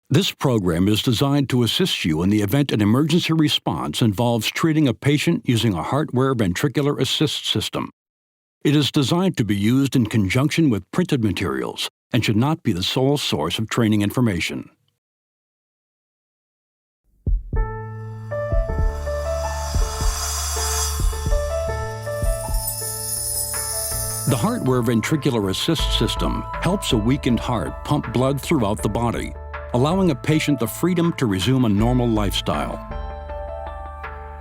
This program is designed to assist you in the event an emergency response involves treating a patient using a hardware ventricular assist system. It is designed to be used in conjunction with printed materials and should not be the sole source of training information. The hardware ventricular assist system helps a weakened heart pump blood throughout the body, allowing a patient the freedom to resume a normal lifestyle.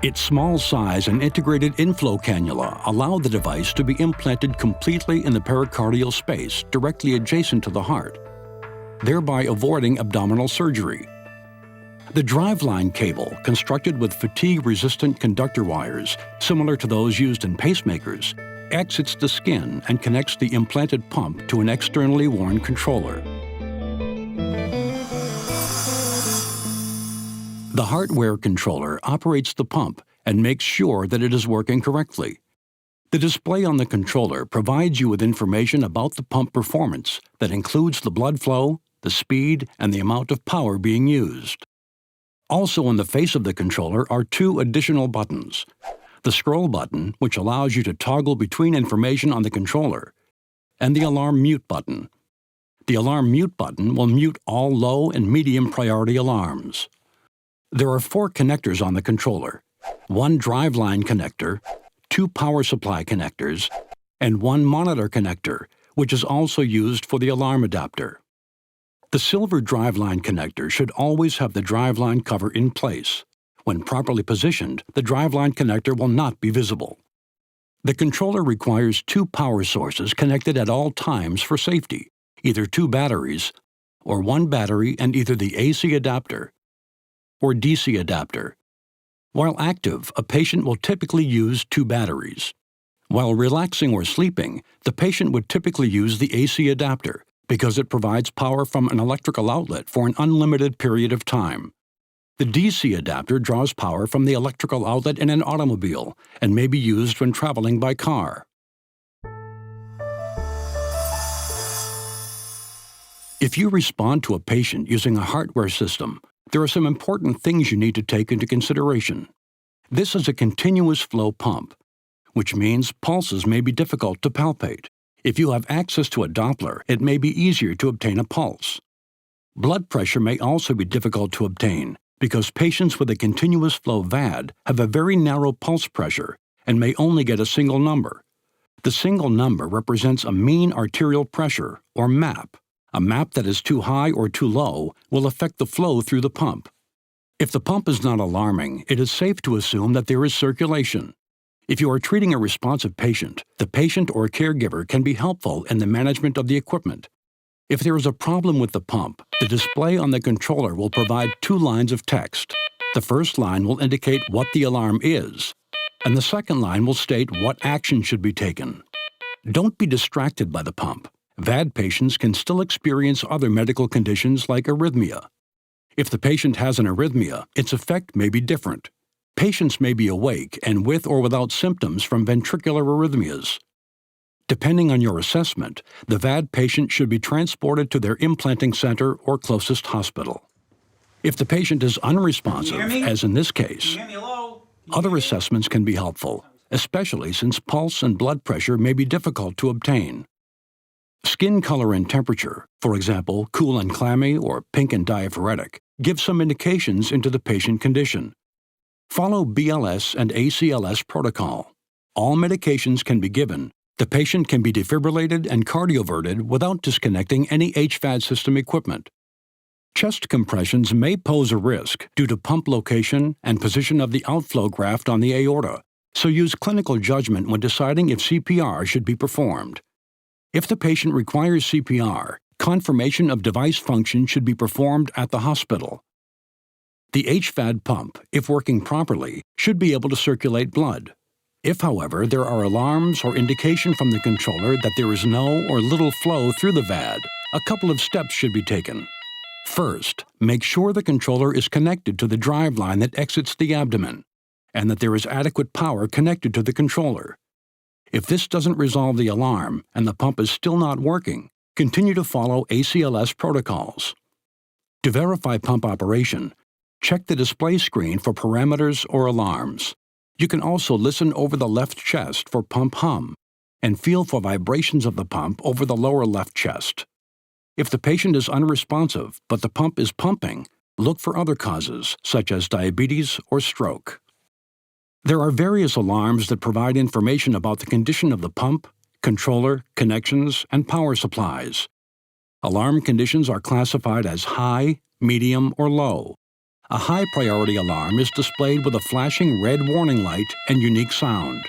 Its small size and integrated inflow cannula allow the device to be implanted completely in the pericardial space directly adjacent to the heart, thereby avoiding abdominal surgery. The driveline cable, constructed with fatigue-resistant conductor wires similar to those used in pacemakers, exits the skin and connects the implanted pump to an externally worn controller. The hardware controller operates the pump and makes sure that it is working correctly. The display on the controller provides you with information about the pump performance that includes the blood flow, the speed, and the amount of power being used. Also on the face of the controller are two additional buttons. The scroll button, which allows you to toggle between information on the controller, and the alarm mute button. The alarm mute button will mute all low and medium priority alarms. There are 4 connectors on the controller, 1 driveline connector, 2 power supply connectors, and 1 monitor connector, which is also used for the alarm adapter. The silver driveline connector should always have the driveline cover in place. When properly positioned, the driveline connector will not be visible. The controller requires 2 power sources connected at all times for safety, either 2 batteries, or 1 battery and either the AC adapter or DC adapter. While active, a patient will typically use 2 batteries. While relaxing or sleeping, the patient would typically use the AC adapter because it provides power from an electrical outlet for an unlimited period of time. The DC adapter draws power from the electrical outlet in an automobile and may be used when traveling by car. If you respond to a patient using a hardware system, there are some important things you need to take into consideration. This is a continuous flow pump, which means pulses may be difficult to palpate. If you have access to a Doppler, it may be easier to obtain a pulse. Blood pressure may also be difficult to obtain, because patients with a continuous flow VAD have a very narrow pulse pressure and may only get a single number. The single number represents a mean arterial pressure, or MAP. A MAP that is too high or too low will affect the flow through the pump. If the pump is not alarming, it is safe to assume that there is circulation. If you are treating a responsive patient, the patient or caregiver can be helpful in the management of the equipment. If there is a problem with the pump, the display on the controller will provide 2 lines of text. The first line will indicate what the alarm is, and the second line will state what action should be taken. Don't be distracted by the pump. VAD patients can still experience other medical conditions like arrhythmia. If the patient has an arrhythmia, its effect may be different. Patients may be awake and with or without symptoms from ventricular arrhythmias. Depending on your assessment, the VAD patient should be transported to their implanting center or closest hospital. If the patient is unresponsive, as in this case, other assessments can be helpful, especially since pulse and blood pressure may be difficult to obtain. Skin color and temperature, for example, cool and clammy or pink and diaphoretic, give some indications into the patient condition. Follow BLS and ACLS protocol. All medications can be given. The patient can be defibrillated and cardioverted without disconnecting any HVAD system equipment. Chest compressions may pose a risk due to pump location and position of the outflow graft on the aorta, so use clinical judgment when deciding if CPR should be performed. If the patient requires CPR, confirmation of device function should be performed at the hospital. The HVAD pump, if working properly, should be able to circulate blood. If, however, there are alarms or indication from the controller that there is no or little flow through the VAD, a couple of steps should be taken. First, make sure the controller is connected to the driveline that exits the abdomen, and that there is adequate power connected to the controller. If this doesn't resolve the alarm and the pump is still not working, continue to follow ACLS protocols. To verify pump operation, check the display screen for parameters or alarms. You can also listen over the left chest for pump hum and feel for vibrations of the pump over the lower left chest. If the patient is unresponsive but the pump is pumping, look for other causes, such as diabetes or stroke. There are various alarms that provide information about the condition of the pump, controller, connections, and power supplies. Alarm conditions are classified as high, medium, or low. A high priority alarm is displayed with a flashing red warning light and unique sound.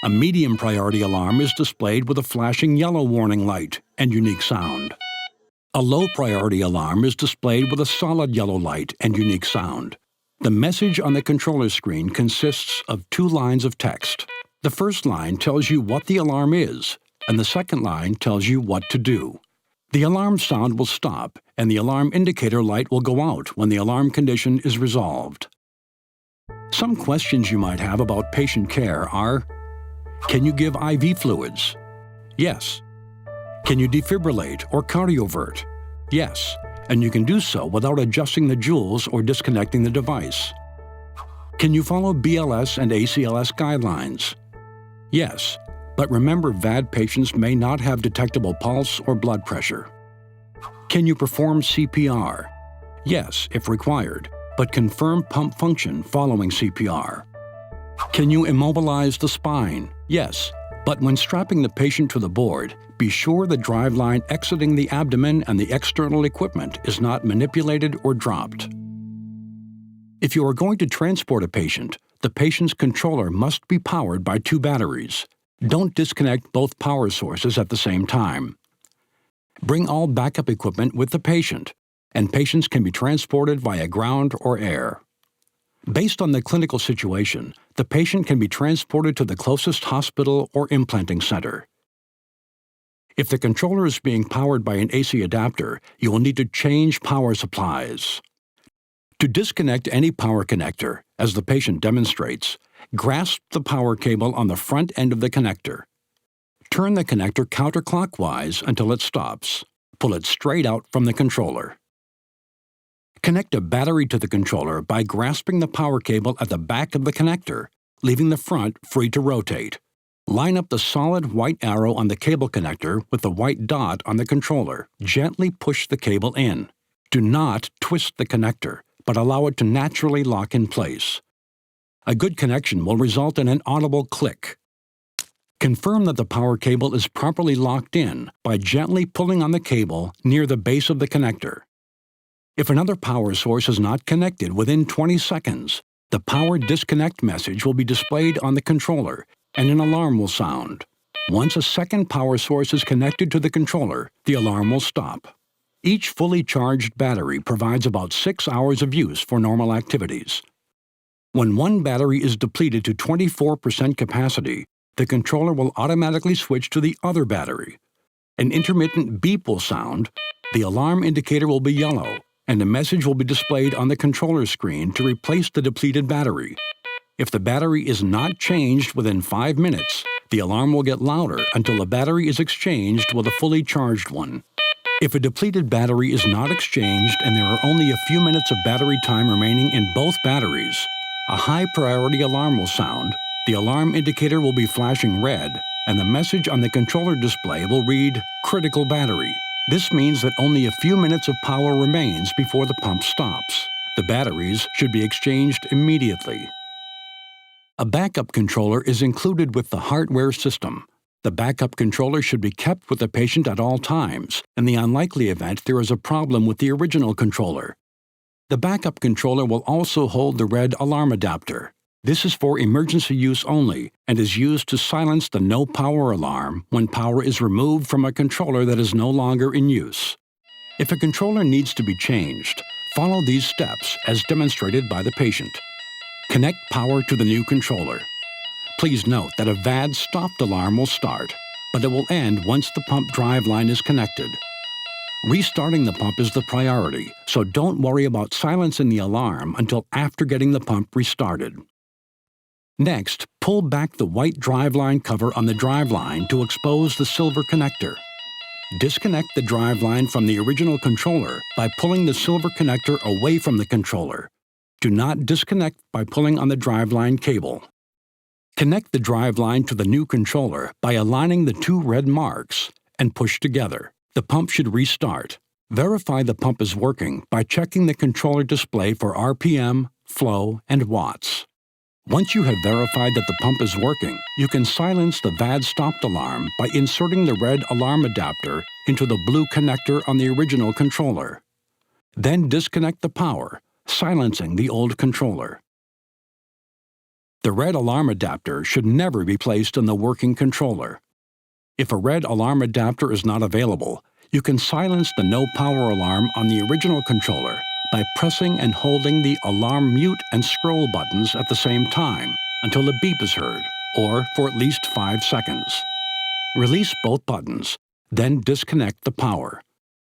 A medium priority alarm is displayed with a flashing yellow warning light and unique sound. A low priority alarm is displayed with a solid yellow light and unique sound. The message on the controller screen consists of 2 lines of text. The first line tells you what the alarm is, and the second line tells you what to do. The alarm sound will stop, and the alarm indicator light will go out when the alarm condition is resolved. Some questions you might have about patient care are: can you give IV fluids? Yes. Can you defibrillate or cardiovert? Yes, and you can do so without adjusting the joules or disconnecting the device. Can you follow BLS and ACLS guidelines? Yes, but remember VAD patients may not have detectable pulse or blood pressure. Can you perform CPR? Yes, if required, but confirm pump function following CPR. Can you immobilize the spine? Yes, but when strapping the patient to the board, be sure the drive line exiting the abdomen and the external equipment is not manipulated or dropped. If you are going to transport a patient, the patient's controller must be powered by 2 batteries. Don't disconnect both power sources at the same time. Bring all backup equipment with the patient, and patients can be transported via ground or air. Based on the clinical situation, the patient can be transported to the closest hospital or implanting center. If the controller is being powered by an AC adapter, you will need to change power supplies. To disconnect any power connector, as the patient demonstrates, grasp the power cable on the front end of the connector. Turn the connector counterclockwise until it stops. Pull it straight out from the controller. Connect a battery to the controller by grasping the power cable at the back of the connector, leaving the front free to rotate. Line up the solid white arrow on the cable connector with the white dot on the controller. Gently push the cable in. Do not twist the connector, but allow it to naturally lock in place. A good connection will result in an audible click. Confirm that the power cable is properly locked in by gently pulling on the cable near the base of the connector. If another power source is not connected within 20 seconds, the power disconnect message will be displayed on the controller and an alarm will sound. Once a second power source is connected to the controller, the alarm will stop. Each fully charged battery provides about 6 hours of use for normal activities. When one battery is depleted to 24% capacity, the controller will automatically switch to the other battery. An intermittent beep will sound, the alarm indicator will be yellow, and a message will be displayed on the controller screen to replace the depleted battery. If the battery is not changed within 5 minutes, the alarm will get louder until the battery is exchanged with a fully charged one. If a depleted battery is not exchanged and there are only a few minutes of battery time remaining in both batteries, a high priority alarm will sound, the alarm indicator will be flashing red, and the message on the controller display will read "critical battery." This means that only a few minutes of power remains before the pump stops. The batteries should be exchanged immediately. A backup controller is included with the hardware system. The backup controller should be kept with the patient at all times, in the unlikely event there is a problem with the original controller. The backup controller will also hold the red alarm adapter. This is for emergency use only and is used to silence the no power alarm when power is removed from a controller that is no longer in use. If a controller needs to be changed, follow these steps as demonstrated by the patient. Connect power to the new controller. Please note that a VAD stopped alarm will start, but it will end once the pump drive line is connected. Restarting the pump is the priority, so don't worry about silencing the alarm until after getting the pump restarted. Next, pull back the white driveline cover on the driveline to expose the silver connector. Disconnect the driveline from the original controller by pulling the silver connector away from the controller. Do not disconnect by pulling on the driveline cable. Connect the driveline to the new controller by aligning the two red marks and push together. The pump should restart. Verify the pump is working by checking the controller display for RPM, flow, and watts. Once you have verified that the pump is working, you can silence the VAD stopped alarm by inserting the red alarm adapter into the blue connector on the original controller. Then disconnect the power, silencing the old controller. The red alarm adapter should never be placed in the working controller. If a red alarm adapter is not available, you can silence the no power alarm on the original controller by pressing and holding the alarm mute and scroll buttons at the same time until the beep is heard, or for at least 5 seconds. Release both buttons, then disconnect the power.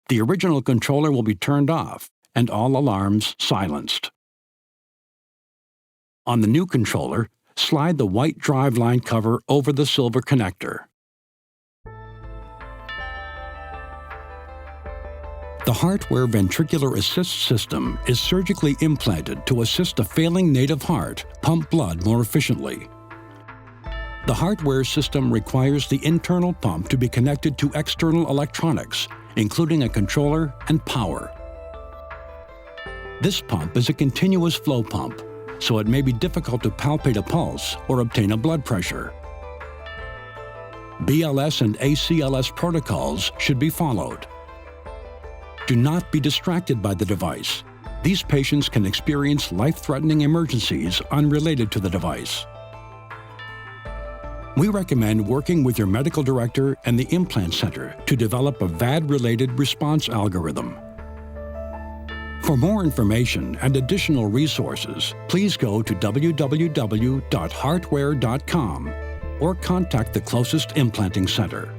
The original controller will be turned off and all alarms silenced. On the new controller, slide the white driveline cover over the silver connector. The HeartWare Ventricular Assist System is surgically implanted to assist a failing native heart pump blood more efficiently. The HeartWare system requires the internal pump to be connected to external electronics, including a controller and power. This pump is a continuous flow pump, so it may be difficult to palpate a pulse or obtain a blood pressure. BLS and ACLS protocols should be followed. Do not be distracted by the device. These patients can experience life-threatening emergencies unrelated to the device. We recommend working with your medical director and the implant center to develop a VAD-related response algorithm. For more information and additional resources, please go to www.heartware.com or contact the closest implanting center.